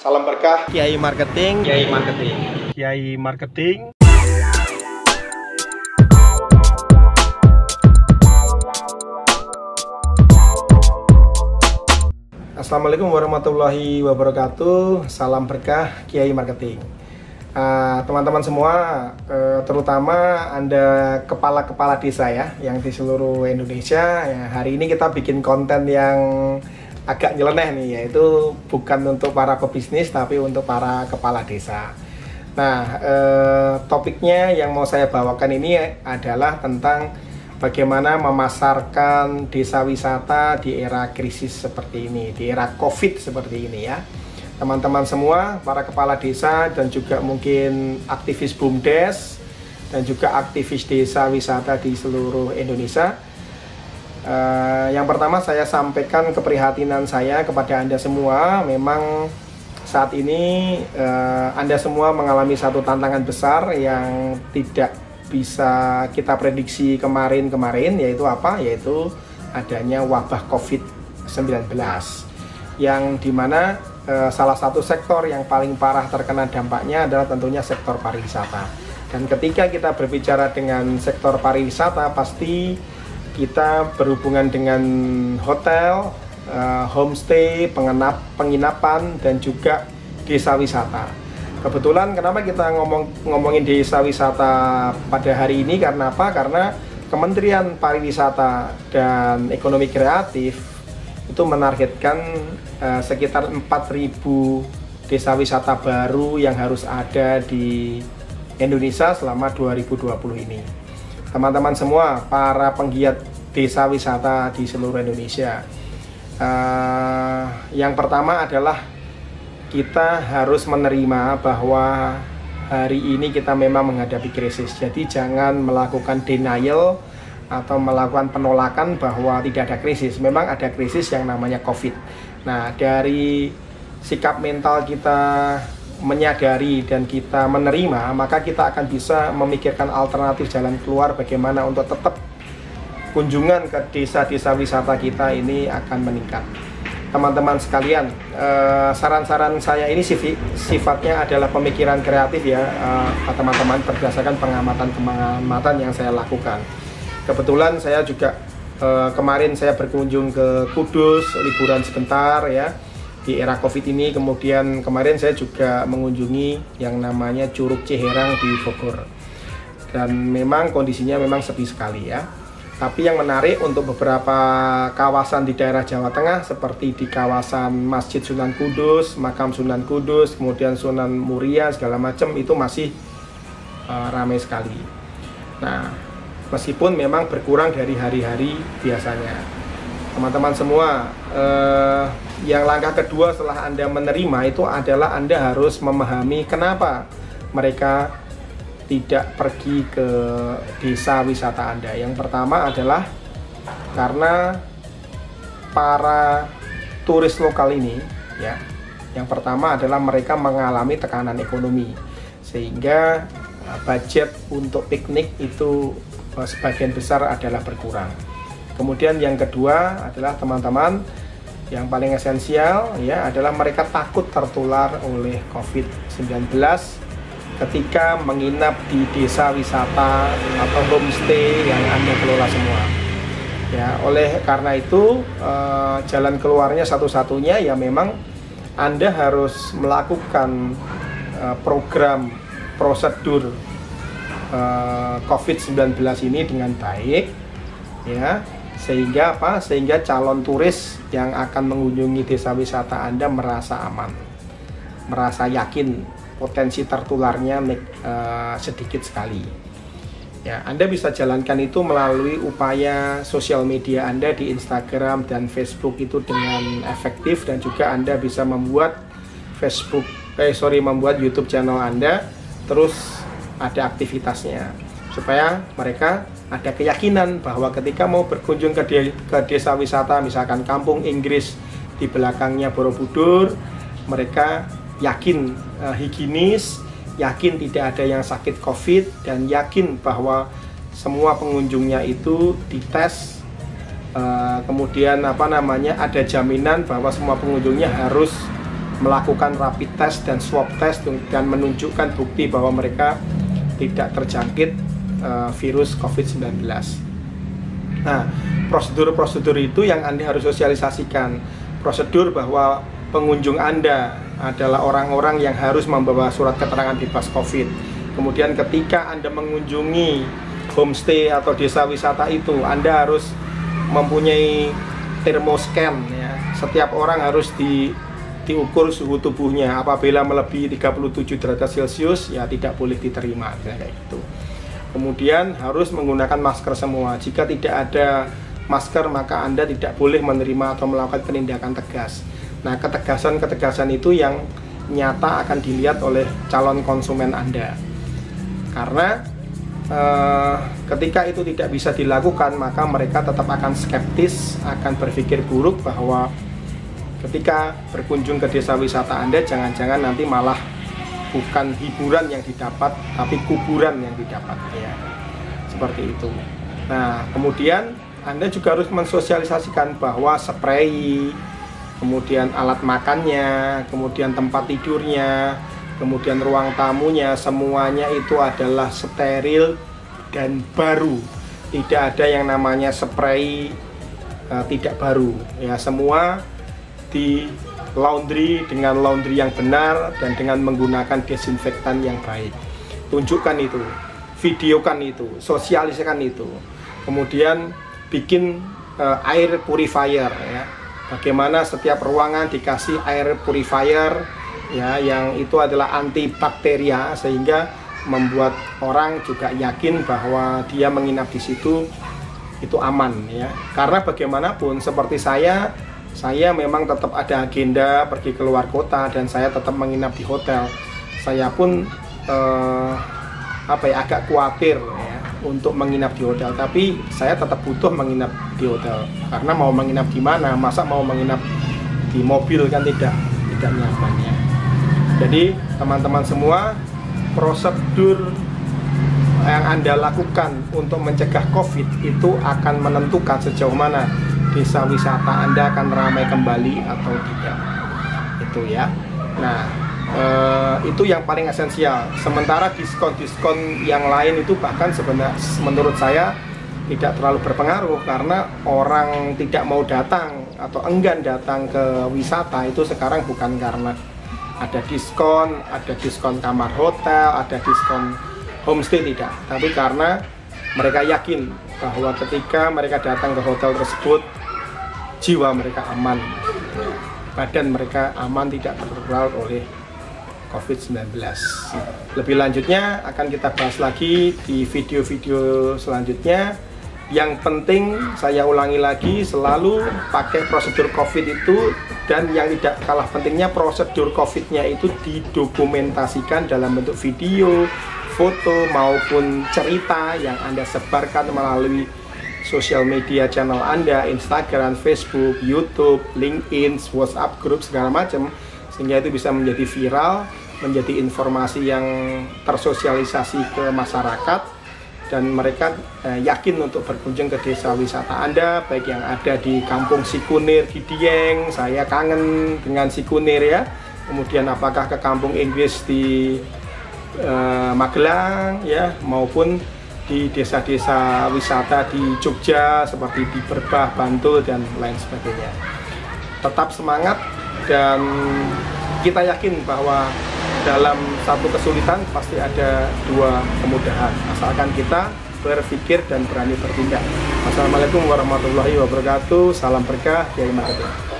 Salam berkah Kiai Marketing. Kiai Marketing. Kiai Marketing. Assalamualaikum warahmatullahi wabarakatuh. Salam berkah Kiai Marketing. Teman-teman semua, terutama Anda kepala-kepala desa ya, yang di seluruh Indonesia ya, hari ini kita bikin konten yang agak nyeleneh nih, yaitu bukan untuk para pebisnis tapi untuk para kepala desa. Nah, topiknya yang mau saya bawakan ini adalah tentang bagaimana memasarkan desa wisata di era krisis seperti ini, di era COVID seperti ini ya. Teman-teman semua, para kepala desa dan juga mungkin aktivis BUMDes dan juga aktivis desa wisata di seluruh Indonesia. Yang pertama saya sampaikan keprihatinan saya kepada Anda semua. Memang saat ini Anda semua mengalami satu tantangan besar yang tidak bisa kita prediksi kemarin-kemarin, yaitu apa? Yaitu adanya wabah COVID-19 yang dimana salah satu sektor yang paling parah terkena dampaknya adalah tentunya sektor pariwisata. Dan ketika kita berbicara dengan sektor pariwisata, pasti kita berhubungan dengan hotel, homestay, penginapan, dan juga desa wisata. Kebetulan kenapa kita ngomongin desa wisata pada hari ini, karena apa? Karena Kementerian Pariwisata dan Ekonomi Kreatif itu menargetkan sekitar 4.000 desa wisata baru yang harus ada di Indonesia selama 2020 ini. Teman-teman semua, para penggiat desa wisata di seluruh Indonesia, yang pertama adalah kita harus menerima bahwa hari ini kita memang menghadapi krisis. Jadi jangan melakukan denial atau melakukan penolakan bahwa tidak ada krisis. Memang ada krisis yang namanya COVID. Nah, dari sikap mental kita menyadari dan kita menerima, maka kita akan bisa memikirkan alternatif jalan keluar bagaimana untuk tetap kunjungan ke desa-desa wisata kita ini akan meningkat. Teman-teman sekalian, saran-saran saya ini sifatnya adalah pemikiran kreatif ya, teman-teman, berdasarkan pengamatan yang saya lakukan. Kebetulan saya juga kemarin saya berkunjung ke Kudus, liburan sebentar ya di era COVID ini. Kemudian kemarin saya juga mengunjungi yang namanya Curug Ciherang di Bogor. Dan memang kondisinya memang sepi sekali ya. Tapi yang menarik untuk beberapa kawasan di daerah Jawa Tengah seperti di kawasan Masjid Sunan Kudus, Makam Sunan Kudus, kemudian Sunan Muria segala macam itu masih ramai sekali. Nah, meskipun memang berkurang dari hari-hari biasanya. Teman-teman semua, yang langkah kedua setelah Anda menerima itu adalah Anda harus memahami kenapa mereka tidak pergi ke desa wisata Anda. Yang pertama adalah karena para turis lokal ini ya, yang pertama adalah mereka mengalami tekanan ekonomi sehingga budget untuk piknik itu sebagian besar adalah berkurang. Kemudian yang kedua adalah teman-teman, yang paling esensial ya adalah mereka takut tertular oleh COVID-19 ketika menginap di desa wisata atau homestay yang Anda kelola semua. Ya, oleh karena itu jalan keluarnya satu-satunya ya memang Anda harus melakukan program prosedur COVID-19 ini dengan baik ya, sehingga apa? Sehingga calon turis yang akan mengunjungi desa wisata Anda merasa aman, merasa yakin potensi tertularnya sedikit sekali. Ya, Anda bisa jalankan itu melalui upaya sosial media Anda di Instagram dan Facebook itu dengan efektif, dan juga Anda bisa membuat membuat YouTube channel Anda, terus ada aktivitasnya supaya mereka ada keyakinan bahwa ketika mau berkunjung ke desa wisata, misalkan Kampung Inggris di belakangnya Borobudur, mereka yakin higienis, yakin tidak ada yang sakit COVID, dan yakin bahwa semua pengunjungnya itu dites, kemudian ada jaminan bahwa semua pengunjungnya harus melakukan rapid test dan swab test dan menunjukkan bukti bahwa mereka tidak terjangkit virus COVID-19. Nah, prosedur-prosedur itu yang Anda harus sosialisasikan. Prosedur bahwa pengunjung Anda adalah orang-orang yang harus membawa surat keterangan bebas COVID. Kemudian ketika Anda mengunjungi homestay atau desa wisata itu, Anda harus mempunyai thermoscan ya. Setiap orang harus diukur suhu tubuhnya. Apabila melebihi 37 derajat Celcius ya tidak boleh diterima kayak gitu. Kemudian harus menggunakan masker semua. Jika tidak ada masker maka Anda tidak boleh menerima atau melakukan penindakan tegas. Nah, ketegasan-ketegasan itu yang nyata akan dilihat oleh calon konsumen Anda. Karena ketika itu tidak bisa dilakukan maka mereka tetap akan skeptis, akan berpikir buruk bahwa ketika berkunjung ke desa wisata Anda jangan-jangan nanti malah bukan hiburan yang didapat tapi kuburan yang didapat ya. Seperti itu. Nah, kemudian Anda juga harus mensosialisasikan bahwa spray, kemudian alat makannya, kemudian tempat tidurnya, kemudian ruang tamunya, semuanya itu adalah steril dan baru. Tidak ada yang namanya spray tidak baru ya, semua di laundry dengan laundry yang benar dan dengan menggunakan desinfektan yang baik. Tunjukkan itu, videokan itu, sosialisasikan itu. Kemudian bikin air purifier ya. Bagaimana setiap ruangan dikasih air purifier ya, yang itu adalah antibakteria sehingga membuat orang juga yakin bahwa dia menginap di situ itu aman ya. Karena bagaimanapun seperti saya memang tetap ada agenda pergi keluar kota dan saya tetap menginap di hotel. Saya pun agak khawatir ya untuk menginap di hotel, tapi saya tetap butuh menginap di hotel karena mau menginap di mana, masa mau menginap di mobil kan tidak nyaman ya. Jadi teman-teman semua, prosedur yang Anda lakukan untuk mencegah COVID itu akan menentukan sejauh mana desa wisata Anda akan ramai kembali atau tidak. Itu ya. Nah, itu yang paling esensial. Sementara diskon-diskon yang lain itu bahkan sebenarnya menurut saya tidak terlalu berpengaruh karena orang tidak mau datang atau enggan datang ke wisata itu sekarang bukan karena ada diskon kamar hotel, ada diskon homestay, tidak, tapi karena mereka yakin bahwa ketika mereka datang ke hotel tersebut jiwa mereka aman, badan mereka aman, tidak tertular oleh COVID-19. Lebih lanjutnya akan kita bahas lagi di video-video selanjutnya. Yang penting saya ulangi lagi, selalu pakai prosedur COVID itu, dan yang tidak kalah pentingnya prosedur COVID-nya itu didokumentasikan dalam bentuk video, foto maupun cerita yang Anda sebarkan melalui sosial media channel Anda, Instagram, Facebook, YouTube, LinkedIn, WhatsApp group segala macam, sehingga itu bisa menjadi viral, menjadi informasi yang tersosialisasi ke masyarakat dan mereka yakin untuk berkunjung ke desa wisata Anda, baik yang ada di Kampung Sikunir di Dieng, saya kangen dengan Sikunir ya, kemudian apakah ke Kampung Inggris di Magelang ya, maupun di desa-desa wisata di Jogja seperti di Berbah, Bantul dan lain sebagainya. Tetap semangat dan kita yakin bahwa dalam satu kesulitan pasti ada dua kemudahan, asalkan kita berpikir dan berani bertindak. Wassalamualaikum warahmatullahi wabarakatuh. Salam berkah dari marketing.